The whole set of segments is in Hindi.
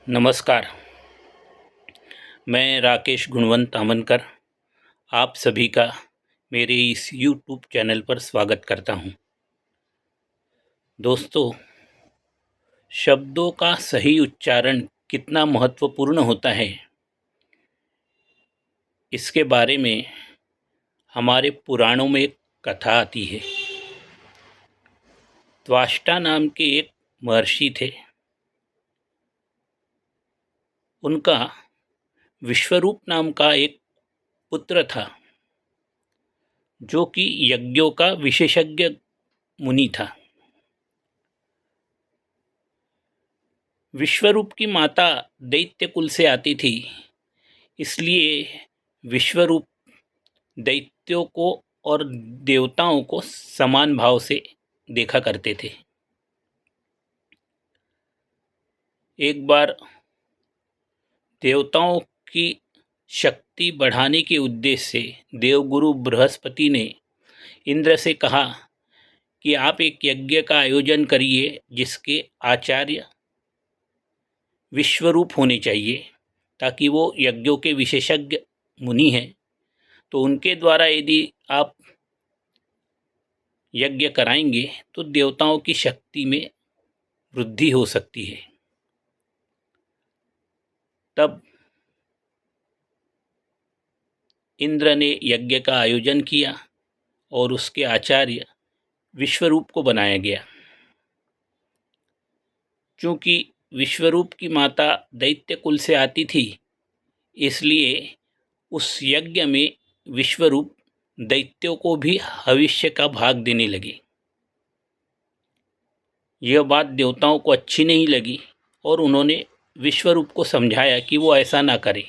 नमस्कार। मैं राकेश गुणवंत आमनकर आप सभी का मेरे इस YouTube चैनल पर स्वागत करता हूं। दोस्तों, शब्दों का सही उच्चारण कितना महत्वपूर्ण होता है, इसके बारे में हमारे पुराणों में एक कथा आती है। त्वष्टा नाम के एक महर्षि थे। उनका विश्वरूप नाम का एक पुत्र था, जो कि यज्ञों का विशेषज्ञ मुनि था। विश्वरूप की माता दैत्य कुल से आती थी, इसलिए विश्वरूप दैत्यों को और देवताओं को समान भाव से देखा करते थे। एक बार देवताओं की शक्ति बढ़ाने के उद्देश्य से देवगुरु बृहस्पति ने इंद्र से कहा कि आप एक यज्ञ का आयोजन करिए, जिसके आचार्य विश्वरूप होने चाहिए, ताकि वो यज्ञों के विशेषज्ञ मुनि हैं, तो उनके द्वारा यदि आप यज्ञ कराएंगे तो देवताओं की शक्ति में वृद्धि हो सकती है। तब इंद्र ने यज्ञ का आयोजन किया और उसके आचार्य विश्वरूप को बनाया गया। चूँकि विश्वरूप की माता दैत्य कुल से आती थी, इसलिए उस यज्ञ में विश्वरूप दैत्यों को भी भविष्य का भाग देने लगे। यह बात देवताओं को अच्छी नहीं लगी और उन्होंने विश्वरूप को समझाया कि वो ऐसा ना करे,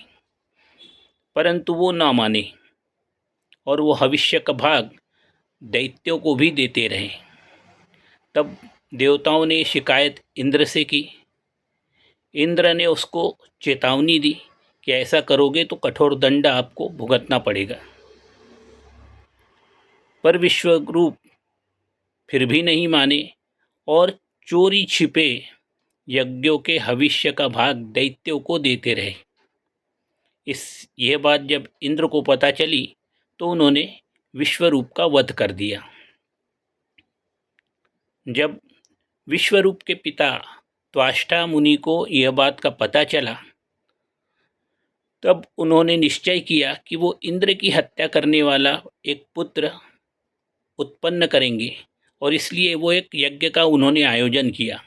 परंतु वो ना माने और वो भविष्य का भाग दैत्यों को भी देते रहे। तब देवताओं ने शिकायत इंद्र से की। इंद्र ने उसको चेतावनी दी कि ऐसा करोगे तो कठोर दंड आपको भुगतना पड़ेगा। पर विश्वरूप फिर भी नहीं माने और चोरी छिपे यज्ञों के भविष्य का भाग दैत्यों को देते रहे। यह बात जब इंद्र को पता चली तो उन्होंने विश्वरूप का वध कर दिया। जब विश्वरूप के पिता त्वष्टा मुनि को यह बात का पता चला, तब उन्होंने निश्चय किया कि वो इंद्र की हत्या करने वाला एक पुत्र उत्पन्न करेंगे, और इसलिए वो एक यज्ञ का उन्होंने आयोजन किया।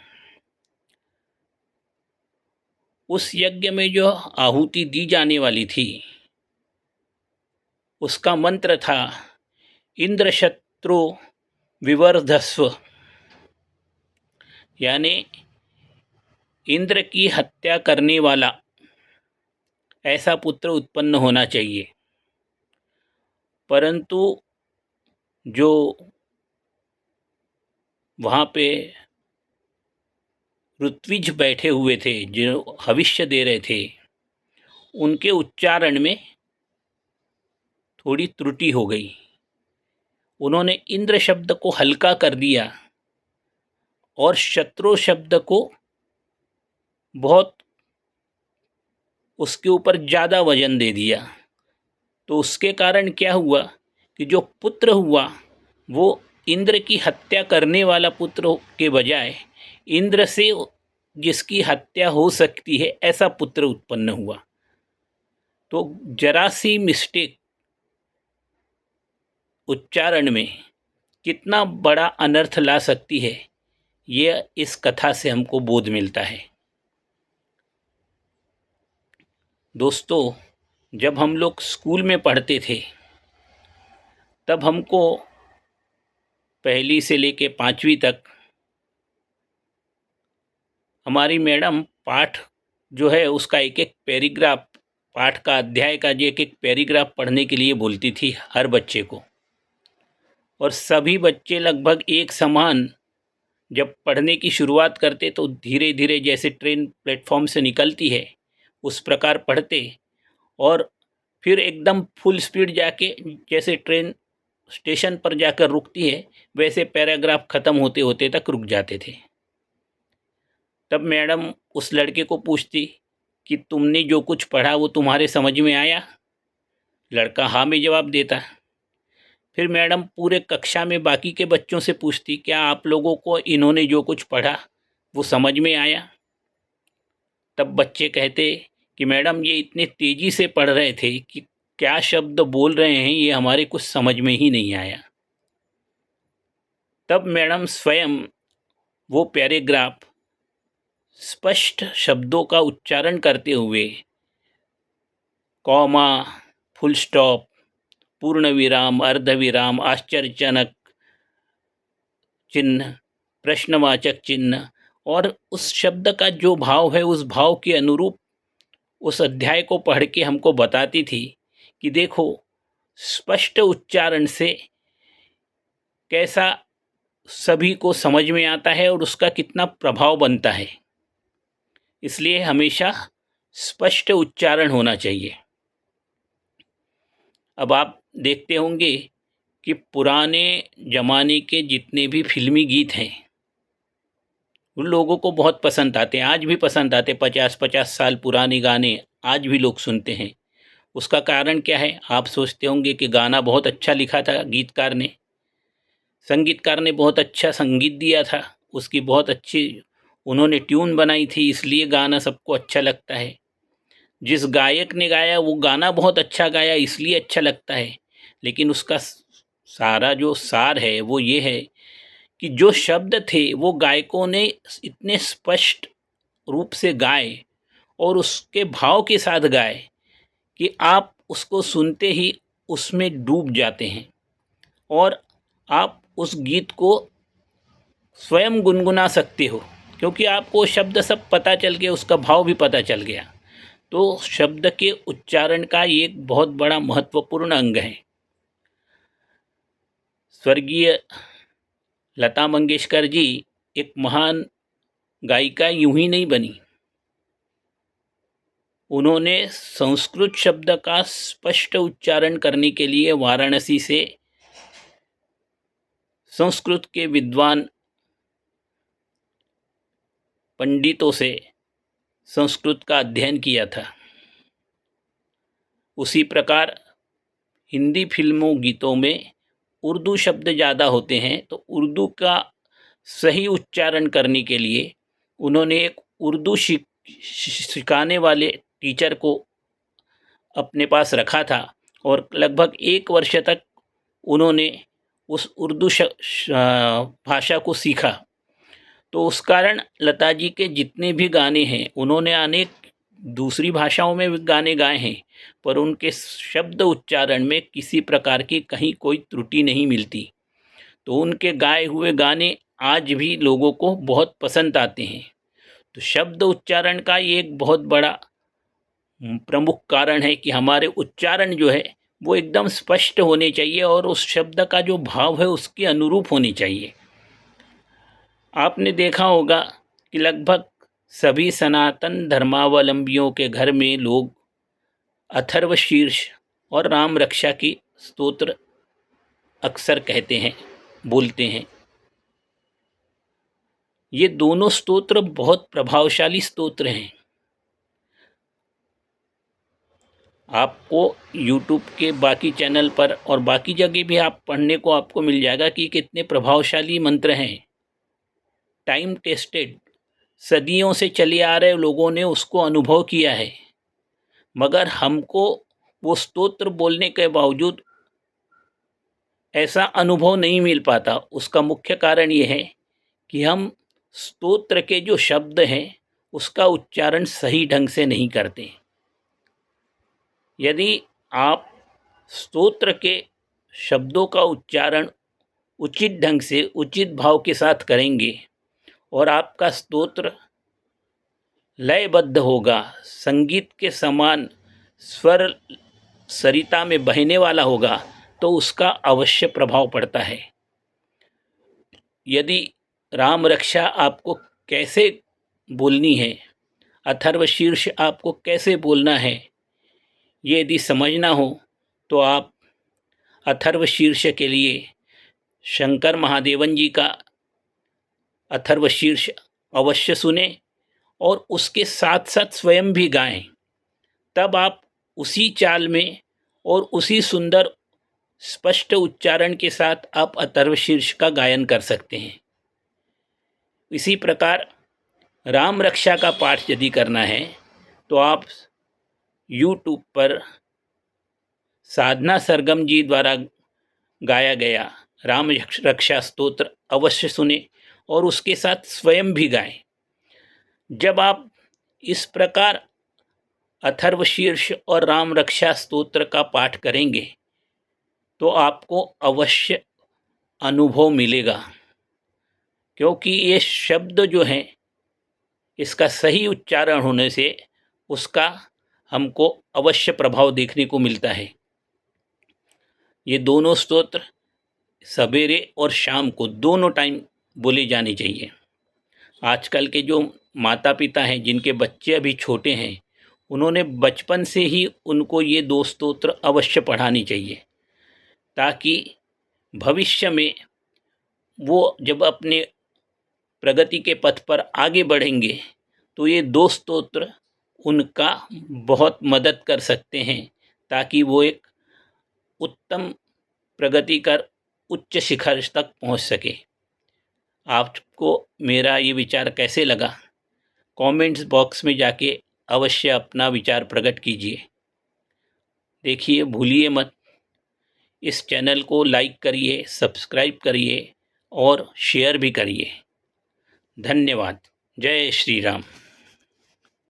उस यज्ञ में जो आहुति दी जाने वाली थी, उसका मंत्र था इंद्र शत्रु विवर्धस्व, यानी इंद्र की हत्या करने वाला ऐसा पुत्र उत्पन्न होना चाहिए। परंतु जो वहाँ पे ऋत्विज बैठे हुए थे, जो भविष्य दे रहे थे, उनके उच्चारण में थोड़ी त्रुटि हो गई। उन्होंने इंद्र शब्द को हल्का कर दिया और शत्रु शब्द को बहुत उसके ऊपर ज़्यादा वजन दे दिया। तो उसके कारण क्या हुआ कि जो पुत्र हुआ वो इंद्र की हत्या करने वाला पुत्र के बजाय इंद्र से जिसकी हत्या हो सकती है ऐसा पुत्र उत्पन्न हुआ। तो जरा सी मिस्टेक उच्चारण में कितना बड़ा अनर्थ ला सकती है, यह इस कथा से हमको बोध मिलता है। दोस्तों, जब हम लोग स्कूल में पढ़ते थे, तब हमको पहली से लेके 5वीं तक हमारी मैडम पाठ जो है उसका एक एक पैराग्राफ, पाठ का अध्याय का जो एक एक पैराग्राफ पढ़ने के लिए बोलती थी हर बच्चे को। और सभी बच्चे लगभग एक समान जब पढ़ने की शुरुआत करते तो धीरे धीरे जैसे ट्रेन प्लेटफॉर्म से निकलती है उस प्रकार पढ़ते, और फिर एकदम फुल स्पीड जाके जैसे ट्रेन स्टेशन पर जाकर रुकती है वैसे पैराग्राफ ख़त्म होते होते तक रुक जाते थे। तब मैडम उस लड़के को पूछती कि तुमने जो कुछ पढ़ा वो तुम्हारे समझ में आया? लड़का हाँ में जवाब देता। फिर मैडम पूरे कक्षा में बाकी के बच्चों से पूछती, क्या आप लोगों को इन्होंने जो कुछ पढ़ा वो समझ में आया? तब बच्चे कहते कि मैडम ये इतने तेज़ी से पढ़ रहे थे कि क्या शब्द बोल रहे हैं ये हमारे कुछ समझ में ही नहीं आया। तब मैडम स्वयं वो पैराग्राफ स्पष्ट शब्दों का उच्चारण करते हुए कॉमा, फुल स्टॉप, पूर्ण विराम, अर्धविराम, आश्चर्यजनक चिन्ह, प्रश्नवाचक चिन्ह और उस शब्द का जो भाव है उस भाव के अनुरूप उस अध्याय को पढ़ के हमको बताती थी कि देखो स्पष्ट उच्चारण से कैसा सभी को समझ में आता है और उसका कितना प्रभाव बनता है। इसलिए हमेशा स्पष्ट उच्चारण होना चाहिए। अब आप देखते होंगे कि पुराने ज़माने के जितने भी फिल्मी गीत हैं उन लोगों को बहुत पसंद आते हैं, आज भी पसंद आते। 50-50 साल पुराने गाने आज भी लोग सुनते हैं। उसका कारण क्या है? आप सोचते होंगे कि गाना बहुत अच्छा लिखा था गीतकार ने, संगीतकार ने बहुत अच्छा संगीत दिया था, उसकी बहुत अच्छी उन्होंने ट्यून बनाई थी, इसलिए गाना सबको अच्छा लगता है। जिस गायक ने गाया वो गाना बहुत अच्छा गाया इसलिए अच्छा लगता है। लेकिन उसका सारा जो सार है वो ये है कि जो शब्द थे वो गायकों ने इतने स्पष्ट रूप से गाए और उसके भाव के साथ गाए कि आप उसको सुनते ही उसमें डूब जाते हैं और आप उस गीत को स्वयं गुनगुना सकते हो, क्योंकि आपको शब्द सब पता चल गया, उसका भाव भी पता चल गया। तो शब्द के उच्चारण का ये एक बहुत बड़ा महत्वपूर्ण अंग है। स्वर्गीय लता मंगेशकर जी एक महान गायिका यूं ही नहीं बनी, उन्होंने संस्कृत शब्द का स्पष्ट उच्चारण करने के लिए वाराणसी से संस्कृत के विद्वान पंडितों से संस्कृत का अध्ययन किया था। उसी प्रकार हिंदी फिल्मों गीतों में उर्दू शब्द ज़्यादा होते हैं, तो उर्दू का सही उच्चारण करने के लिए उन्होंने एक उर्दू सिखाने वाले टीचर को अपने पास रखा था और लगभग 1 वर्ष तक उन्होंने उस उर्दू भाषा को सीखा। तो उस कारण लता जी के जितने भी गाने हैं उन्होंने अनेक दूसरी भाषाओं में भी गाने गाए हैं, पर उनके शब्द उच्चारण में किसी प्रकार की कहीं कोई त्रुटि नहीं मिलती। तो उनके गाए हुए गाने आज भी लोगों को बहुत पसंद आते हैं। तो शब्द उच्चारण का ये एक बहुत बड़ा प्रमुख कारण है कि हमारे उच्चारण जो है वो एकदम स्पष्ट होने चाहिए और उस शब्द का जो भाव है उसके अनुरूप होने चाहिए। आपने देखा होगा कि लगभग सभी सनातन धर्मावलंबियों के घर में लोग अथर्वशीर्ष और राम रक्षा की स्तोत्र अक्सर कहते हैं, बोलते हैं। ये दोनों स्तोत्र बहुत प्रभावशाली स्तोत्र हैं। आपको यूट्यूब के बाकी चैनल पर और बाकी जगह भी आप पढ़ने को आपको मिल जाएगा कि कितने प्रभावशाली मंत्र हैं, टाइम टेस्टेड, सदियों से चले आ रहे लोगों ने उसको अनुभव किया है। मगर हमको वो स्तोत्र बोलने के बावजूद ऐसा अनुभव नहीं मिल पाता। उसका मुख्य कारण ये है कि हम स्तोत्र के जो शब्द हैं उसका उच्चारण सही ढंग से नहीं करते। यदि आप स्तोत्र के शब्दों का उच्चारण उचित ढंग से उचित भाव के साथ करेंगे और आपका स्तोत्र लयबद्ध होगा, संगीत के समान स्वर सरिता में बहने वाला होगा, तो उसका अवश्य प्रभाव पड़ता है। यदि राम रक्षा आपको कैसे बोलनी है, अथर्वशीर्ष आपको कैसे बोलना है, ये यदि समझना हो तो आप अथर्वशीर्ष के लिए शंकर महादेवन जी का अथर्वशीर्ष अवश्य सुने और उसके साथ साथ स्वयं भी गाएं, तब आप उसी चाल में और उसी सुंदर स्पष्ट उच्चारण के साथ आप अथर्वशीर्ष का गायन कर सकते हैं। इसी प्रकार राम रक्षा का पाठ यदि करना है तो आप यूट्यूब पर साधना सरगम जी द्वारा गाया गया राम रक्षा स्तोत्र अवश्य सुने और उसके साथ स्वयं भी गाएं। जब आप इस प्रकार अथर्वशीर्ष और राम रक्षा स्तोत्र का पाठ करेंगे तो आपको अवश्य अनुभव मिलेगा, क्योंकि ये शब्द जो हैं इसका सही उच्चारण होने से उसका हमको अवश्य प्रभाव देखने को मिलता है। ये दोनों स्तोत्र सवेरे और शाम को दोनों टाइम बोले जाने चाहिए। आजकल के जो माता पिता हैं जिनके बच्चे अभी छोटे हैं, उन्होंने बचपन से ही उनको ये दो स्तोत्र अवश्य पढ़ानी चाहिए, ताकि भविष्य में वो जब अपने प्रगति के पथ पर आगे बढ़ेंगे तो ये दो स्तोत्र उनका बहुत मदद कर सकते हैं, ताकि वो एक उत्तम प्रगति कर उच्च शिखर तक पहुंच सके। आपको मेरा ये विचार कैसे लगा, कमेंट्स बॉक्स में जाके अवश्य अपना विचार प्रकट कीजिए। देखिए, भूलिए मत, इस चैनल को लाइक करिए, सब्सक्राइब करिए और शेयर भी करिए। धन्यवाद। जय श्री राम।